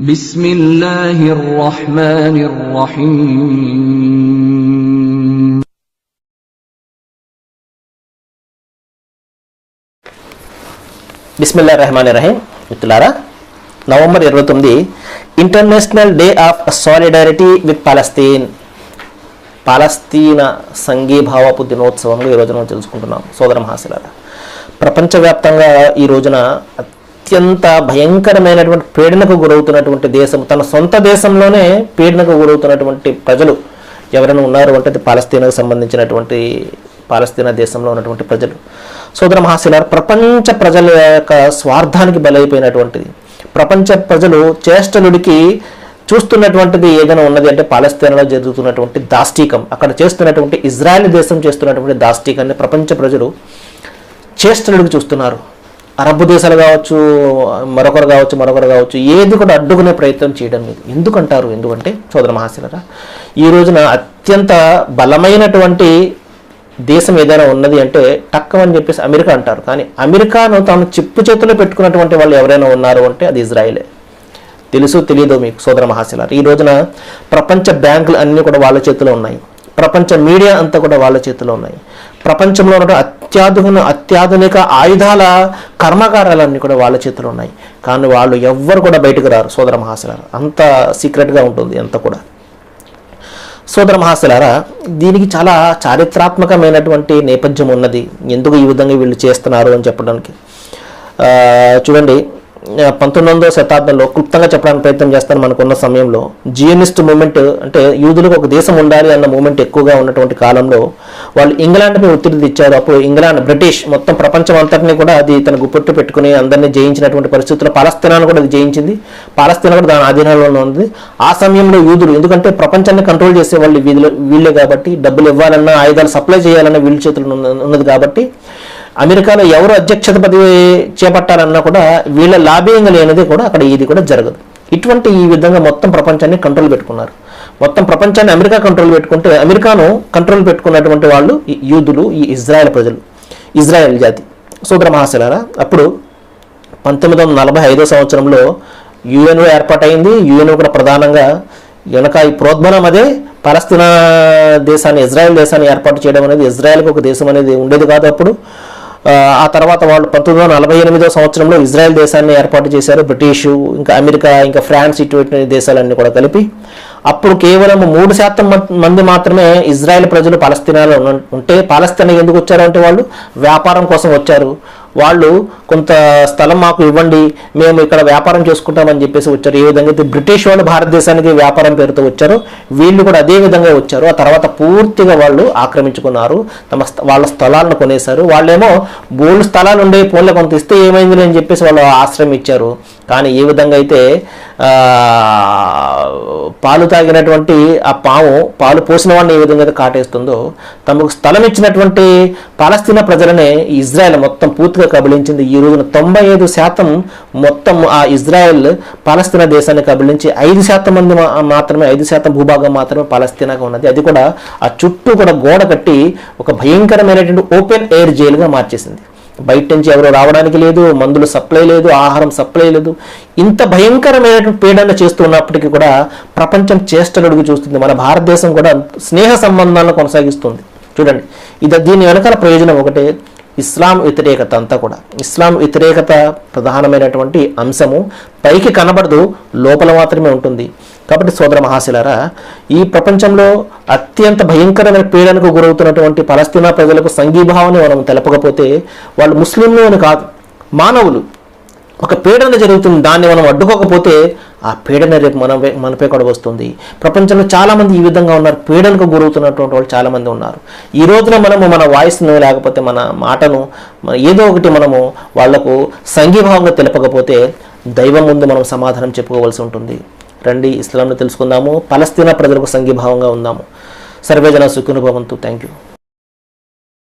బిస్మిల్లాహిర్ రహ్మానిర్ రహీం. బిస్మిల్లాహిర్ రహ్మానిర్ రహీం. మిత్రులారా, November 29 international day of solidarity with Palestine, పాలస్తీనా సంఘీభావపు దినోత్సవంగా ఈ రోజున మనం తెలుసుకుంటున్నాం. సోదర మహాశయులారా, ప్రపంచవ్యాప్తంగా ఈ రోజున అత్యంత భయంకరమైనటువంటి పీడనకు గురవుతున్నటువంటి దేశం, తన సొంత దేశంలోనే పీడనకు గురవుతున్నటువంటి ప్రజలు ఎవరైనా ఉన్నారు అంటే అది పాలస్తీనాకు సంబంధించినటువంటి పాలస్తీనా దేశంలో ఉన్నటువంటి ప్రజలు. సోదర మహాశయులారా, ప్రపంచ ప్రజల యొక్క స్వార్థానికి బలైపోయినటువంటిది, ప్రపంచ ప్రజలు చేష్టలుడికి చూస్తున్నటువంటిది ఏదైనా ఉన్నది అంటే పాలస్తీనాలో జరుగుతున్నటువంటి దాష్టీకం, అక్కడ చేస్తున్నటువంటి ఇజ్రాయెల్ దేశం చేస్తున్నటువంటి దాష్టీకాన్ని ప్రపంచ ప్రజలు చేష్టలుడికి చూస్తున్నారు. అరబ్ దేశాలు కావచ్చు, మరొకరు కావచ్చు, ఏది కూడా అడ్డుకునే ప్రయత్నం చేయడం లేదు. ఎందుకంటారు? ఎందుకంటే సోదర మహాశయులారా, ఈ రోజున అత్యంత బలమైనటువంటి దేశం ఏదైనా ఉన్నది అంటే టక్కమని చెప్పేసి అమెరికా అంటారు. కానీ అమెరికాను తాము చిప్పు చేతిలో పెట్టుకున్నటువంటి వాళ్ళు ఎవరైనా ఉన్నారు అంటే అది ఇజ్రాయిలే. తెలుసు తెలియదు మీకు సోదర మహాశయులారా, ఈ రోజున ప్రపంచ బ్యాంకులు అన్నీ కూడా వాళ్ళ చేతిలో ఉన్నాయి, ప్రపంచ మీడియా అంతా కూడా వాళ్ళ చేతిలో ఉన్నాయి, ప్రపంచంలో ఉన్న అత్యాధునిక ఆయుధాల కర్మాగారాలన్నీ కూడా వాళ్ళ చేతిలో ఉన్నాయి. కానీ వాళ్ళు ఎవ్వరు కూడా బయటకు రారు సోదర మహాశయులారా, అంత సీక్రెట్గా ఉంటుంది అంత కూడా. సోదర మహాశయులారా, దీనికి చాలా చారిత్రాత్మకమైనటువంటి నేపథ్యం ఉన్నది. ఎందుకు ఈ విధంగా వీళ్ళు చేస్తున్నారు అని చెప్పడానికి చూడండి, 19వ శతాబ్దంలో క్లుప్తంగా చెప్పడానికి ప్రయత్నం చేస్తాను. మనకున్న సమయంలో జియోనిస్ట్ మూమెంట్ అంటే యూదులకు ఒక దేశం ఉండాలి అన్న మూమెంట్ ఎక్కువగా ఉన్నటువంటి కాలంలో వాళ్ళు ఇంగ్లాండ్పై ఒత్తిడి తెచ్చారు. అప్పుడు ఇంగ్లాండ్, బ్రిటిష్ మొత్తం ప్రపంచం అంతటినీ కూడా అది తన గుప్పట్టు పెట్టుకుని అందరినీ జయించినటువంటి పరిస్థితుల్లో పాలస్తీనాను కూడా అది జయించింది. పాలస్తీనా కూడా దాని ఆధీనంలో ఉంది. ఆ సమయంలో యూదులు, ఎందుకంటే ప్రపంచాన్ని కంట్రోల్ చేసే వాళ్ళు వీళ్ళే కాబట్టి, డబ్బులు ఇవ్వాలన్నా ఆయుధాలు సప్లై చేయాలన్నా వీళ్ళ చేతులు ఉన్నది కాబట్టి, అమెరికాలో ఎవరు అధ్యక్షత పదవి చేపట్టాలన్నా కూడా వీళ్ళ లాబింగ్ లేనిది కూడా అక్కడ ఇది కూడా జరగదు. ఇటువంటి ఈ విధంగా మొత్తం ప్రపంచాన్ని కంట్రోల్ పెట్టుకున్నారు. మొత్తం ప్రపంచాన్ని అమెరికా కంట్రోల్ పెట్టుకుంటే అమెరికాను కంట్రోల్ పెట్టుకున్నటువంటి వాళ్ళు ఈ యూదులు, ఈ ఇజ్రాయెల్ ప్రజలు, ఇజ్రాయెల్ జాతి. సోదర మహాశయులారా, అప్పుడు 1945 సంవత్సరంలో యుఎన్ఓ ఏర్పాటైంది. యుఎన్ఓ కూడా ప్రధానంగా వెనక ఈ ప్రోద్బలం అదే పాలస్తీనా దేశాన్ని, ఇజ్రాయెల్ దేశాన్ని ఏర్పాటు చేయడం అనేది, ఇజ్రాయెల్కి ఒక దేశం అనేది ఉండేది కాదు అప్పుడు. ఆ తర్వాత వాళ్ళు 1948 సంవత్సరంలో ఇజ్రాయెల్ దేశాన్ని ఏర్పాటు చేశారు. బ్రిటిషు, ఇంకా అమెరికా, ఇంకా ఫ్రాన్స్, ఇటువంటి దేశాలన్నీ కూడా కలిపి. అప్పుడు కేవలం 3% మంది మాత్రమే ఇజ్రాయెల్ ప్రజలు పాలస్తీనాలో ఉంటే, పాలస్తీనా ఎందుకు వచ్చారు అంటే వాళ్ళు వ్యాపారం కోసం వచ్చారు. వాళ్ళు కొంత స్థలం మాకు ఇవ్వండి, మేము ఇక్కడ వ్యాపారం చేసుకుంటామని చెప్పేసి వచ్చారు. ఏ విధంగా అయితే బ్రిటిష్ వాళ్ళు భారతదేశానికి వ్యాపారం పేరుతో వచ్చారు, వీళ్ళు కూడా అదే విధంగా వచ్చారు. ఆ తర్వాత పూర్తిగా వాళ్ళు ఆక్రమించుకున్నారు, వాళ్ళ స్థలాలను కొనేశారు. వాళ్ళేమో బోల్డ్ స్థలాలు ఉండే, ఫోన్లో కొంత ఇస్తే ఏమైంది అని చెప్పేసి వాళ్ళు ఆశ్రయం ఇచ్చారు. కానీ ఏ విధంగా అయితే పాలు తాగినటువంటి ఆ పాలు పోసిన వాడిని ఏ విధంగా అయితే కాటేస్తుందో, తమకు స్థలం ఇచ్చినటువంటి పాలస్తీనా ప్రజలనే ఇజ్రాయెల్ మొత్తం పూర్తిగా కబళించింది. ఈ రోజున 95% మొత్తం ఆ ఇజ్రాయెల్ పాలస్తీనా దేశాన్ని కబళించి 5% మంది మాత్రమే, 5% భూభాగం మాత్రమే పాలస్తీనాగా ఉన్నది. అది కూడా ఆ చుట్టూ కూడా గోడ కట్టి ఒక భయంకరమైనటువంటి ఓపెన్ ఎయిర్ జైలుగా మార్చేసింది. బయట నుంచి ఎవరు రావడానికి లేదు, మందులు సప్లై లేదు, ఆహారం సప్లై లేదు. ఇంత భయంకరమైనటువంటి పీడన చేస్తున్నప్పటికీ కూడా ప్రపంచం చేష్టలుడికి చూస్తుంది. మన భారతదేశం కూడా స్నేహ సంబంధాలను కొనసాగిస్తుంది. చూడండి, దీని వెనకాల ప్రయోజనం ఒకటే, ఇస్లాం వ్యతిరేకత. అంతా కూడా ఇస్లాం వ్యతిరేకత ప్రధానమైనటువంటి అంశము పైకి కనబడదు, లోపల మాత్రమే ఉంటుంది. కాబట్టి సోదర మహాశయులారా, ఈ ప్రపంచంలో అత్యంత భయంకరమైన పీడనకు గురవుతున్నటువంటి పాలస్తీనా ప్రజలకు సంఘీభావాన్ని మనం తెలపకపోతే, వాళ్ళు ముస్లింలు అని కాదు, మానవులు. ఒక పీడన జరుగుతుంది, దాన్ని మనం అడ్డుకోకపోతే ఆ పీడన రేపు మనపై కూడా వస్తుంది. ప్రపంచంలో చాలామంది ఈ విధంగా ఉన్నారు, పీడనకు గురవుతున్నటువంటి వాళ్ళు చాలామంది ఉన్నారు. ఈ రోజున మనము మన వాయిస్ను, లేకపోతే మన మాటను, ఏదో ఒకటి మనము వాళ్లకు సంఘీభావంగా తెలపకపోతే దైవం ముందు మనం సమాధానం చెప్పుకోవాల్సి ఉంటుంది. రండి, ఇస్లాంను తెలుసుకుందాము, పాలస్తీనా ప్రజలకు సంఘీభావంగా ఉందాము. సర్వేజన సుఖినో భవంతు. Thank you.